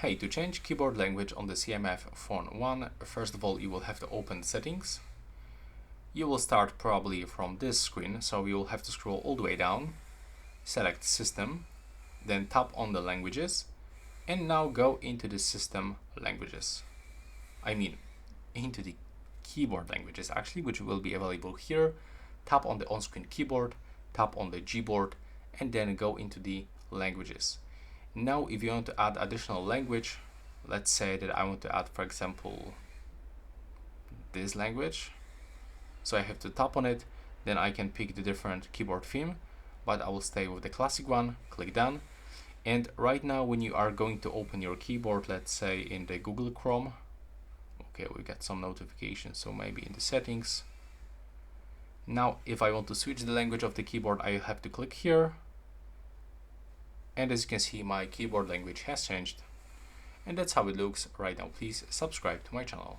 Hey, to change keyboard language on the CMF Phone 1, first of all, you will have to open settings. You will start probably from this screen, so you will have to scroll all the way down, select System, then tap on the languages, and now go into the system languages. I mean, into the keyboard languages actually, which will be available here. Tap on the on-screen keyboard, tap on the Gboard, and then go into the languages. Now, if you want to add additional language, let's say that I want to add, for example, this language. So I have to tap on it, then I can pick the different keyboard theme, but I will stay with the classic one, click done. And right now, when you are going to open your keyboard, let's say in the Google Chrome, okay, we got some notifications, so maybe in the settings. Now, if I want to switch the language of the keyboard, I have to click here. And as you can see, my keyboard language has changed. And that's how it looks right now. Please subscribe to my channel.